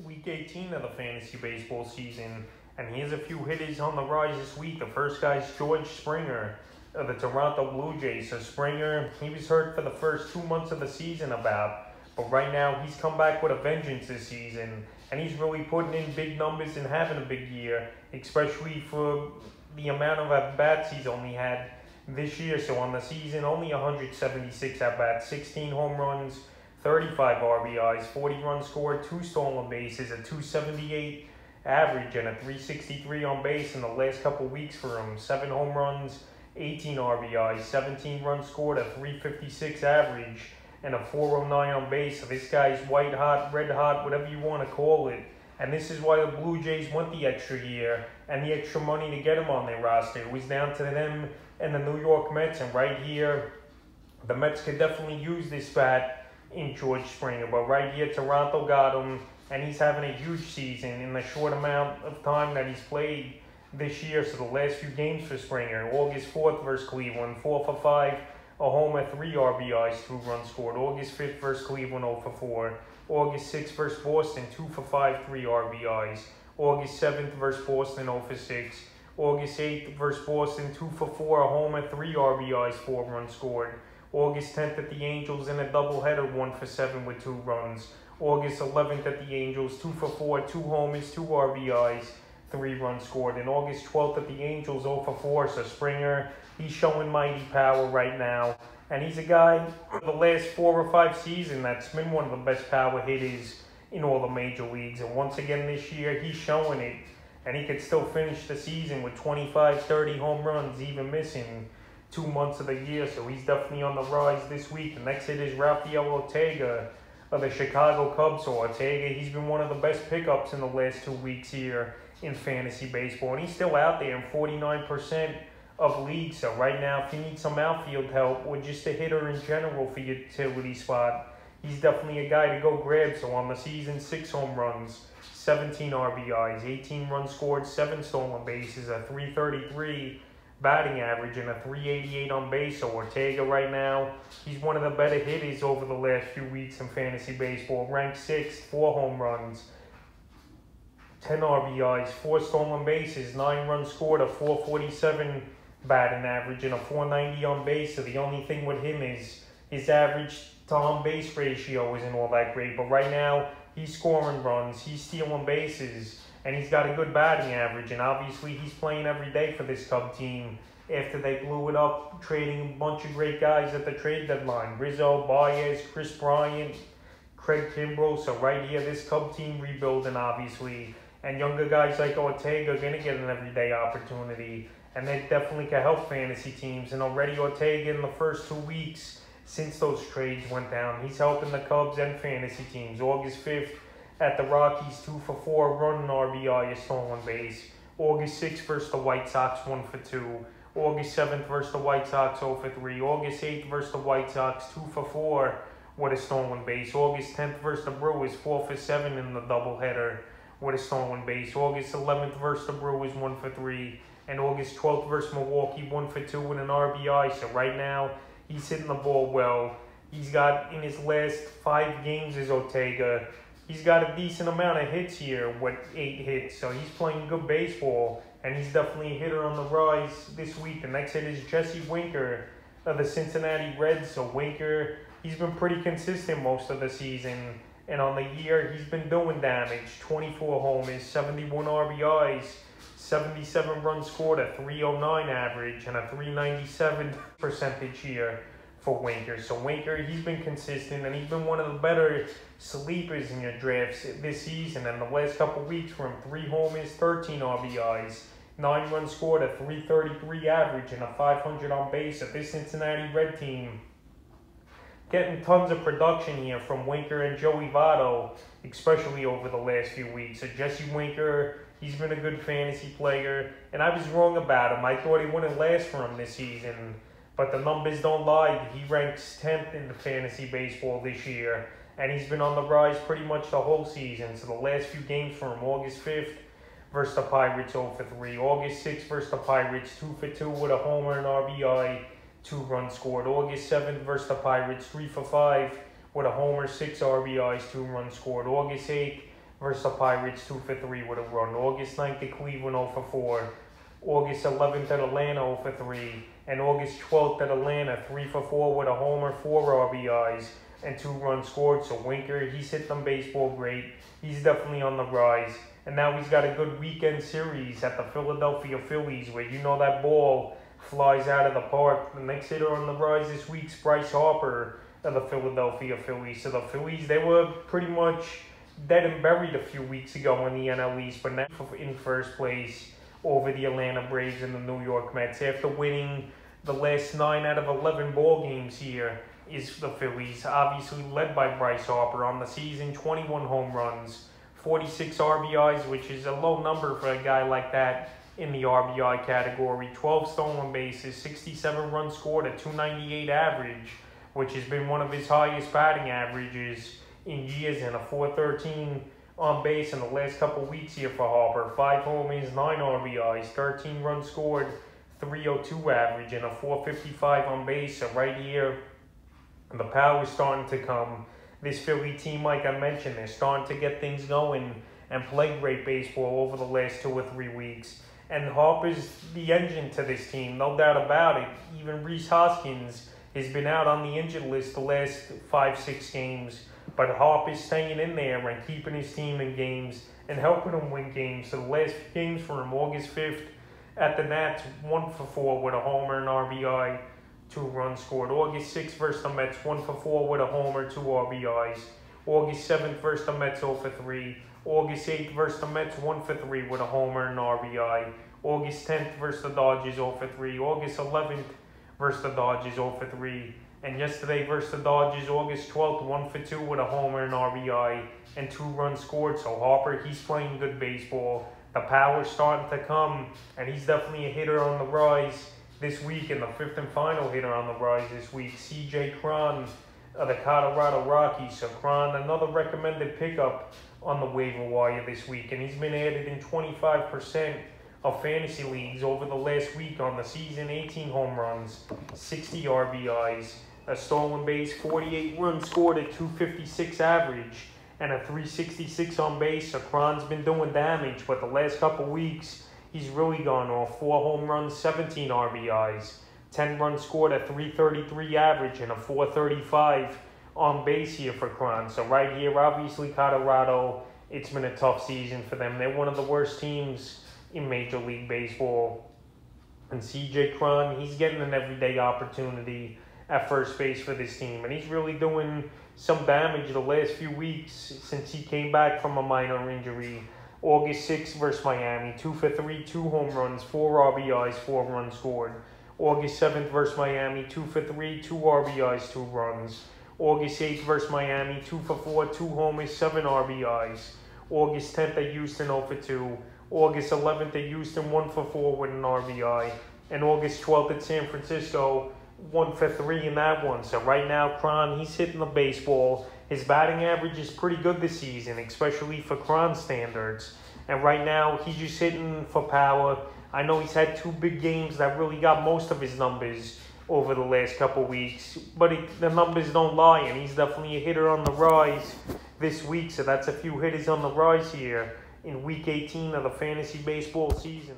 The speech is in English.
Week 18 of the fantasy baseball season, and here's a few hitters on the rise this week. The first guy's George Springer of the Toronto Blue Jays. So Springer, he was hurt for the first 2 months of the season but right now he's come back with a vengeance this season, and he's really putting in big numbers and having a big year, especially for the amount of at-bats he's only had this year. So on the season, only 176 at-bats, 16 home runs, 35 RBIs, 40 runs scored, 2 stolen bases, a 278 average, and a 363 on base in the last couple weeks for him. 7 home runs, 18 RBIs, 17 runs scored, a 356 average, and a 409 on base. So this guy's white hot, red hot, whatever you want to call it. And this is why the Blue Jays went the extra year and the extra money to get him on their roster. It was down to them and the New York Mets. And right here, the Mets could definitely use this bat in George Springer. But right here, Toronto got him, and he's having a huge season in the short amount of time that he's played this year. So the last few games for Springer: August 4th versus Cleveland, 4 for 5, a homer, 3 RBIs, 2 runs scored. August 5th versus Cleveland, 0 for 4. August 6th versus Boston, 2 for 5, 3 RBIs. August 7th versus Boston, 0 for 6. August 8th versus Boston, 2 for 4, a homer, 3 RBIs, 4 runs scored. August 10th at the Angels in a doubleheader, 1 for 7 with 2 runs. August 11th at the Angels, 2 for 4, 2 homers, 2 RBIs, 3 runs scored. And August 12th at the Angels, 0 for 4. So Springer, he's showing mighty power right now. And he's a guy, the last 4 or 5 seasons, that's been one of the best power hitters in all the major leagues. And once again this year, he's showing it. And he could still finish the season with 25, 30 home runs, even missing 2 months of the year. So he's definitely on the rise this week. The next hit is Rafael Ortega of the Chicago Cubs. So Ortega, he's been one of the best pickups in the last 2 weeks here in fantasy baseball. And he's still out there in 49% of leagues. So right now, if you need some outfield help or just a hitter in general for your utility spot, he's definitely a guy to go grab. So on the season, 6 home runs, 17 RBIs, 18 runs scored, 7 stolen bases, a 333 batting average, and a 388 on base. So Ortega right now, he's one of the better hitters over the last few weeks in fantasy baseball. Ranked 6th, 4 home runs, 10 RBIs, 4 stolen bases, 9 runs scored, a 447 batting average, and a 490 on base. So the only thing with him is his average to on base ratio isn't all that great. But right now, he's scoring runs, he's stealing bases, and he's got a good batting average. And obviously, he's playing every day for this Cub team after they blew it up, trading a bunch of great guys at the trade deadline: Rizzo, Baez, Chris Bryant, Craig Kimbrell. So right here, this Cub team rebuilding, obviously. And younger guys like Ortega are going to get an everyday opportunity. And they definitely can help fantasy teams. And already Ortega in the first 2 weeks since those trades went down, he's helping the Cubs and fantasy teams. August 5th at the Rockies, 2 for 4, running RBI, a stolen base. August 6th versus the White Sox, 1 for 2. August 7th versus the White Sox, 0 for 3. August 8th versus the White Sox, 2 for 4 with a stolen base. August 10th versus the Brewers, 4 for 7 in the doubleheader with a stolen base. August 11th versus the Brewers, 1 for 3. And August 12th versus Milwaukee, 1 for 2 with an RBI. So right now, he's hitting the ball well. He's got, in his last 5 games as Ortega, he's got a decent amount of hits here with 8 hits. So he's playing good baseball, and he's definitely a hitter on the rise this week. The next hit is Jesse Winker of the Cincinnati Reds. So Winker, he's been pretty consistent most of the season. And on the year, he's been doing damage. 24 homers, 71 RBIs, 77 runs scored, a 309 average, and a 397 percentage here for Winker. So Winker, he's been consistent, and he's been one of the better sleepers in your drafts this season. And the last couple weeks for him, 3 homers, 13 RBIs, 9 runs scored, a 333 average, and a 500 on base. At this Cincinnati Red team, getting tons of production here from Winker and Joey Votto, especially over the last few weeks. So Jesse Winker, he's been a good fantasy player, and I was wrong about him. I thought he wouldn't last for him this season, but the numbers don't lie. He ranks 10th in the fantasy baseball this year, and he's been on the rise pretty much the whole season. So the last few games for him: August 5th versus the Pirates, 0 for 3. August 6th versus the Pirates, 2 for 2 with a homer and RBI, 2 runs scored. August 7th versus the Pirates, 3 for 5 with a homer, 6 RBIs, 2 runs scored. August 8th versus the Pirates 2-for-3 with a run. August 9th at Cleveland 0-for-4. August 11th at Atlanta 0-for-3. And August 12th at Atlanta 3-for-4 with a homer, 4 RBIs, and 2 runs scored. So Winker, he's hit them baseball great. He's definitely on the rise. And now he's got a good weekend series at the Philadelphia Phillies, where you know that ball flies out of the park. The next hitter on the rise this week's Bryce Harper of the Philadelphia Phillies. So the Phillies, they were pretty much dead and buried a few weeks ago in the NL East, but now in first place over the Atlanta Braves and the New York Mets. After winning the last 9 out of 11 ball games here is the Phillies, obviously led by Bryce Harper on the season, 21 home runs, 46 RBIs, which is a low number for a guy like that in the RBI category, 12 stolen bases, 67 runs scored, a 298 average, which has been one of his highest batting averages in years, and a 413 on base in the last couple weeks here for Harper. 5 homers, 9 RBIs, 13 runs scored, 302 average, and a 455 on base. So right here, the power is starting to come. This Philly team, like I mentioned, they're starting to get things going and play great baseball over the last 2 or 3 weeks. And Harper's the engine to this team, no doubt about it. Even Rhys Hoskins has been out on the injured list the last 5-6 games. But Harper's staying in there and keeping his team in games and helping them win games. So the last few games for him, August 5th at the Nats, 1-for-4 with a homer and RBI, 2 runs scored. August 6th versus the Mets, 1-for-4 with a homer, 2 RBIs. August 7th versus the Mets, 0-for-3. August 8th versus the Mets, 1-for-3 with a homer and RBI. August 10th versus the Dodgers, 0-for-3. August 11th versus the Dodgers, 0-for-3. And yesterday versus the Dodgers, August 12th, 1-for-2 with a homer and RBI and 2 runs scored. So Harper, he's playing good baseball. The power's starting to come, and he's definitely a hitter on the rise this week, and the 5th and final hitter on the rise this week, Cron of the Colorado Rockies. So Cron, another recommended pickup on the waiver wire this week, and he's been added in 25% of fantasy leagues over the last week on the season. 18 home runs, 60 RBIs, a stolen base, 48 runs scored at 256 average, and a 366 on base. So Cron's been doing damage, but the last couple weeks, he's really gone off. 4 home runs, 17 RBIs, 10 runs scored at 333 average, and a 435 on base here for Cron. So right here, obviously Colorado, it's been a tough season for them. They're one of the worst teams in Major League Baseball. And Cron, he's getting an everyday opportunity at first base for this team. And he's really doing some damage the last few weeks since he came back from a minor injury. August 6th versus Miami, 2-for-3, 2 home runs, 4 RBIs, 4 runs scored. August 7th versus Miami, 2-for-3, 2 RBIs, 2 runs. August 8th versus Miami, 2-for-4, 2 homers, 7 RBIs. August 10th at Houston, 0-for-2. August 11th at Houston, 1-for-4 with an RBI. And August 12th at San Francisco, 1-for-3 in that one. So right now, Cron, he's hitting the baseball. His batting average is pretty good this season, especially for Cron standards. And right now, he's just hitting for power. I know he's had 2 big games that really got most of his numbers over the last couple weeks, but the numbers don't lie, and he's definitely a hitter on the rise this week. So that's a few hitters on the rise here in Week 18 of the fantasy baseball season.